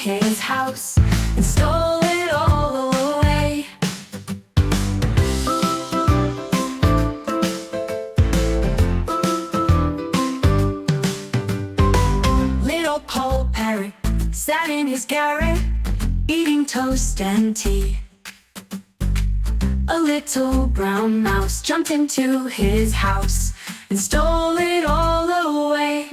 his house and stole it all away. Little Paul Parrot sat in his garret, eating toast and tea. A little brown mouse jumped into his house and stole it all away.